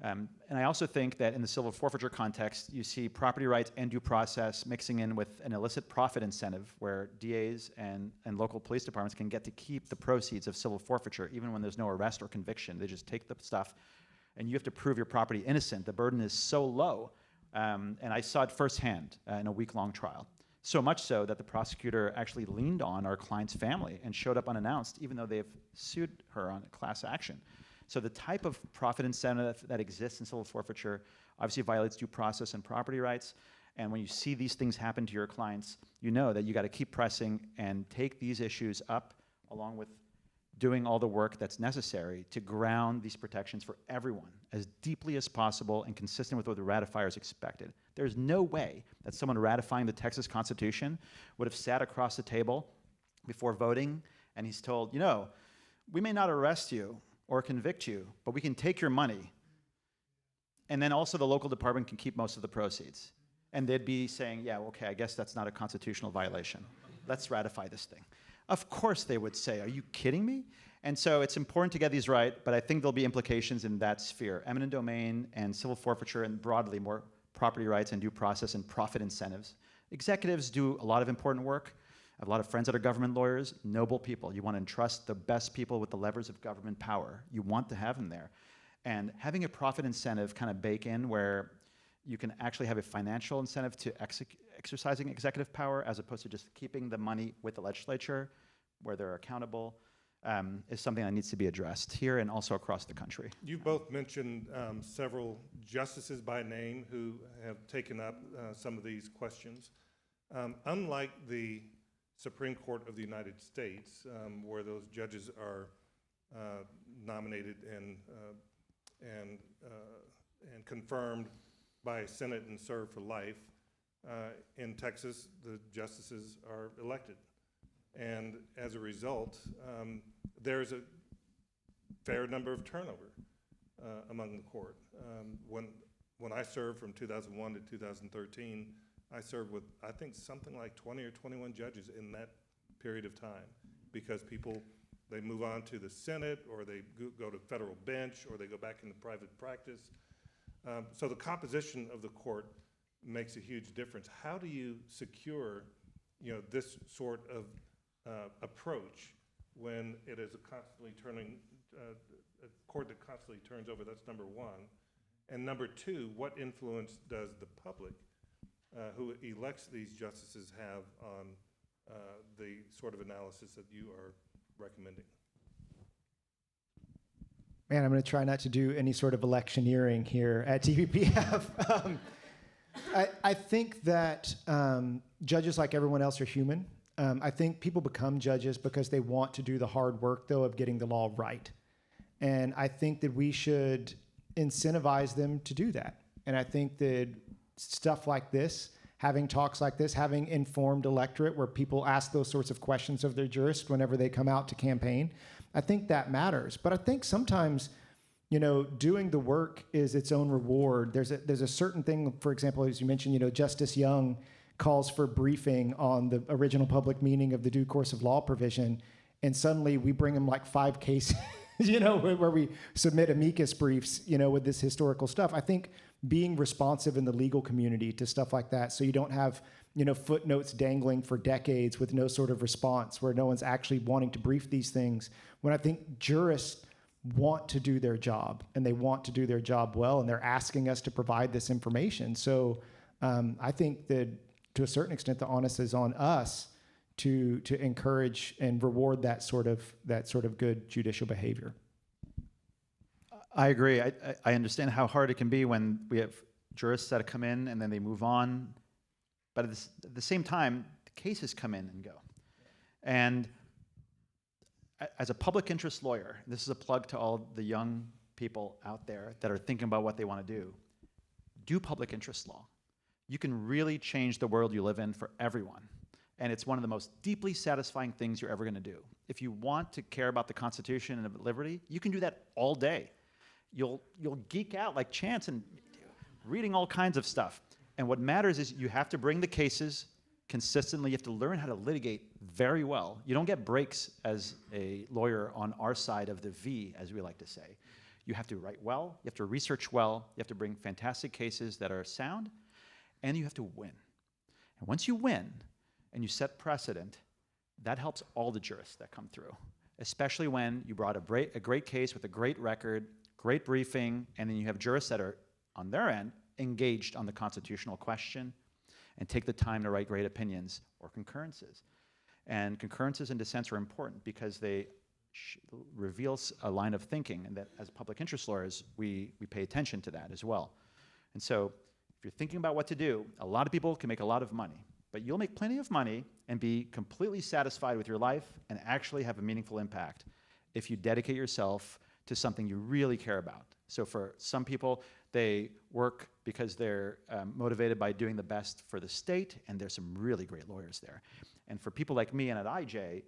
And I also think that in the civil forfeiture context, you see property rights and due process mixing in with an illicit profit incentive where DAs and local police departments can get to keep the proceeds of civil forfeiture even when there's no arrest or conviction. They just take the stuff and you have to prove your property innocent. The burden is so low. And I saw it firsthand in a week-long trial. So much so that the prosecutor actually leaned on our client's family and showed up unannounced even though they've sued her on a class action. So the type of profit incentive that exists in civil forfeiture obviously violates due process and property rights. And when you see these things happen to your clients, you know that you got to keep pressing and take these issues up along with doing all the work that's necessary to ground these protections for everyone as deeply as possible and consistent with what the ratifiers expected. There's no way that someone ratifying the Texas Constitution would have sat across the table before voting and he's told, you know, we may not arrest you or convict you, but we can take your money. And then also the local department can keep most of the proceeds. And they'd be saying, yeah, okay, I guess that's not a constitutional violation. Let's ratify this thing. Of course they would say, are you kidding me? And so it's important to get these right, but I think there'll be implications in that sphere. Eminent domain and civil forfeiture and broadly more property rights and due process and profit incentives. Executives do a lot of important work. I have a lot of friends that are government lawyers, noble people. You want to entrust the best people with the levers of government power. You want to have them there. And having a profit incentive kind of bake in where you can actually have a financial incentive to exercising executive power as opposed to just keeping the money with the legislature where they're accountable is something that needs to be addressed here and also across the country. You both mentioned several justices by name who have taken up some of these questions. Unlike the Supreme Court of the United States, where those judges are nominated and confirmed by Senate and serve for life, in Texas, the justices are elected. And as a result, there's a fair number of turnover among the court. When I served from 2001 to 2013, I served with, I think, something like 20 or 21 judges in that period of time because people, they move on to the Senate or they go to federal bench or they go back into private practice. So the composition of the court makes a huge difference. How do you secure, this sort of approach when it is a constantly turning, a court that constantly turns over? That's number one. And number two, what influence does the public who elects these justices have on the sort of analysis that you are recommending? Man, I'm going to try not to do any sort of electioneering here at TPPF. I think that judges, like everyone else, are human. I think people become judges because they want to do the hard work, though, of getting the law right. And I think that we should incentivize them to do that. And I think that stuff like this, having talks like this, having informed electorate where people ask those sorts of questions of their jurist whenever they come out to campaign, I think that matters. But I think sometimes, doing the work is its own reward. There's a certain thing, for example, as you mentioned, Justice Young calls for briefing on the original public meaning of the due course of law provision, and suddenly we bring him like 5 cases, where we submit amicus briefs, with this historical stuff. I think being responsive in the legal community to stuff like that, so you don't have, footnotes dangling for decades with no sort of response, where no one's actually wanting to brief these things, when I think jurists want to do their job, and they want to do their job well, and they're asking us to provide this information. So I think that to a certain extent, the onus is on us to encourage and reward that sort of good judicial behavior. I agree. I understand how hard it can be when we have jurists that come in and then they move on. But at the same time, the cases come in and go. And as a public interest lawyer, this is a plug to all the young people out there that are thinking about what they want to do public interest law. You can really change the world you live in for everyone. And it's one of the most deeply satisfying things you're ever going to do. If you want to care about the Constitution and liberty, you can do that all day. You'll geek out like Chance and reading all kinds of stuff. And what matters is you have to bring the cases consistently. You have to learn how to litigate very well. You don't get breaks as a lawyer on our side of the V, as we like to say. You have to write well, you have to research well, you have to bring fantastic cases that are sound, and you have to win. And once you win, and you set precedent, that helps all the jurists that come through, especially when you brought a great case with a great record, great briefing, and then you have jurists that are, on their end, engaged on the constitutional question and take the time to write great opinions or concurrences. And concurrences and dissents are important because they reveals a line of thinking, and that as public interest lawyers, we pay attention to that as well. And so if you're thinking about what to do, a lot of people can make a lot of money. But you'll make plenty of money and be completely satisfied with your life and actually have a meaningful impact if you dedicate yourself to something you really care about. So for some people, they work because they're motivated by doing the best for the state, and there's some really great lawyers there. And for people like me and at IJ,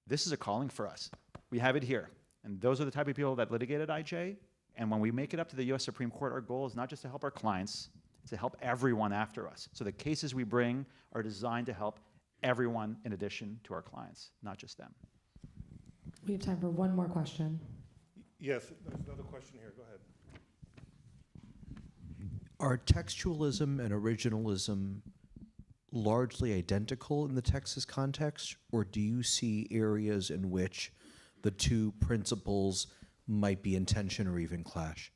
this is a calling for us. We have it here. And those are the type of people that litigate at IJ. And when we make it up to the US Supreme Court, our goal is not just to help our clients, to help everyone after us. So the cases we bring are designed to help everyone in addition to our clients, not just them. We have time for one more question. Yes, there's another question here. Go ahead. Are textualism and originalism largely identical in the Texas context, or do you see areas in which the two principles might be in tension or even clash?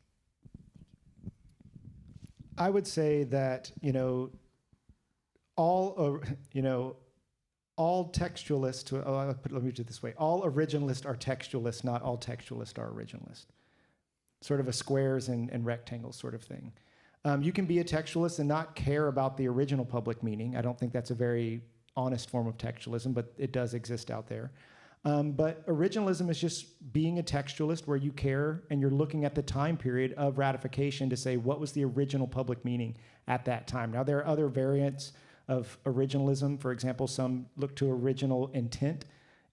I would say that, all textualists, let me do it this way, all originalists are textualists, not all textualists are originalists. Sort of a squares and rectangles sort of thing. You can be a textualist and not care about the original public meaning. I don't think that's a very honest form of textualism, but it does exist out there. But originalism is just being a textualist where you care and you're looking at the time period of ratification to say what was the original public meaning at that time. Now, there are other variants of originalism. For example, some look to original intent.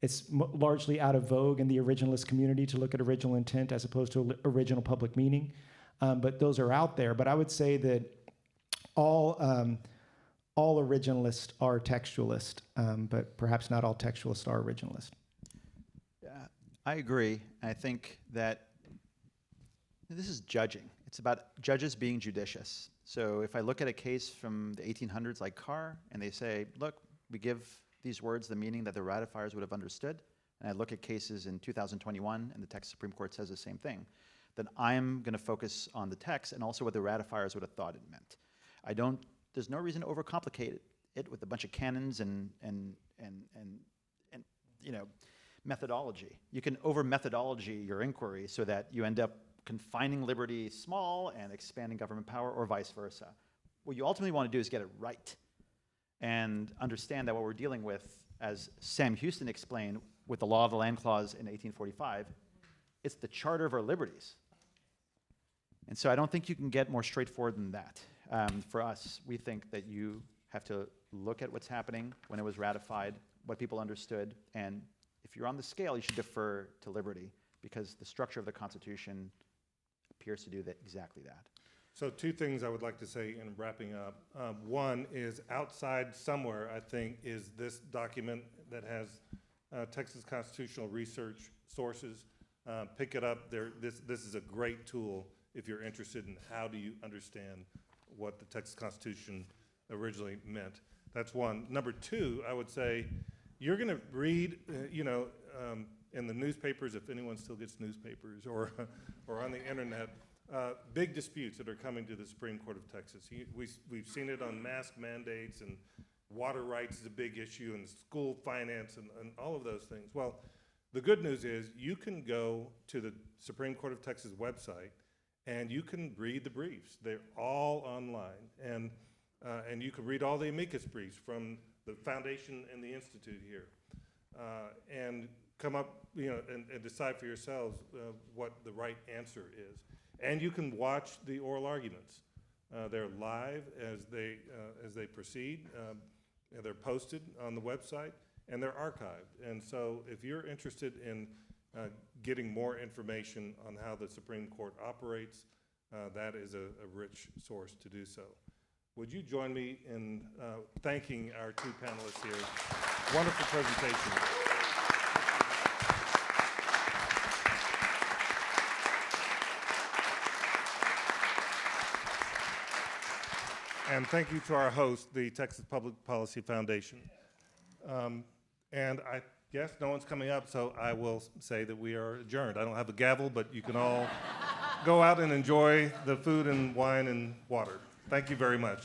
It's largely out of vogue in the originalist community to look at original intent as opposed to original public meaning. But those are out there. But I would say that all originalists are textualist, but perhaps not all textualists are originalist. I agree. I think that this is judging. It's about judges being judicious. So if I look at a case from the 1800s like Carr, and they say, look, we give these words the meaning that the ratifiers would have understood, and I look at cases in 2021, and the Texas Supreme Court says the same thing, then I'm going to focus on the text and also what the ratifiers would have thought it meant. There's no reason to overcomplicate it with a bunch of canons and methodology. You can over-methodology your inquiry so that you end up confining liberty small and expanding government power, or vice versa. What you ultimately want to do is get it right and understand that what we're dealing with, as Sam Houston explained with the Law of the Land Clause in 1845, it's the charter of our liberties. And so I don't think you can get more straightforward than that. For us, we think that you have to look at what's happening when it was ratified, what people understood, and if you're on the scale, you should defer to liberty because the structure of the Constitution appears to do exactly that. So two things I would like to say in wrapping up. One is outside somewhere, I think, is this document that has Texas constitutional research sources. Pick it up. This is a great tool if you're interested in how do you understand what the Texas Constitution originally meant. That's one. Number two, I would say, you're going to read, in the newspapers, if anyone still gets newspapers, or on the internet, big disputes that are coming to the Supreme Court of Texas. We've seen it on mask mandates, and water rights is a big issue, and school finance, and all of those things. Well, the good news is you can go to the Supreme Court of Texas website, and you can read the briefs. They're all online, and you can read all the amicus briefs from the foundation and the institute here, and come up, and decide for yourselves what the right answer is. And you can watch the oral arguments. They're live as they proceed. And they're posted on the website, and they're archived. And so if you're interested in getting more information on how the Supreme Court operates, that is a rich source to do so. Would you join me in thanking our two panelists here? Wonderful presentation. And thank you to our host, the Texas Public Policy Foundation. And I guess no one's coming up, so I will say that we are adjourned. I don't have a gavel, but you can all go out and enjoy the food and wine and water. Thank you very much.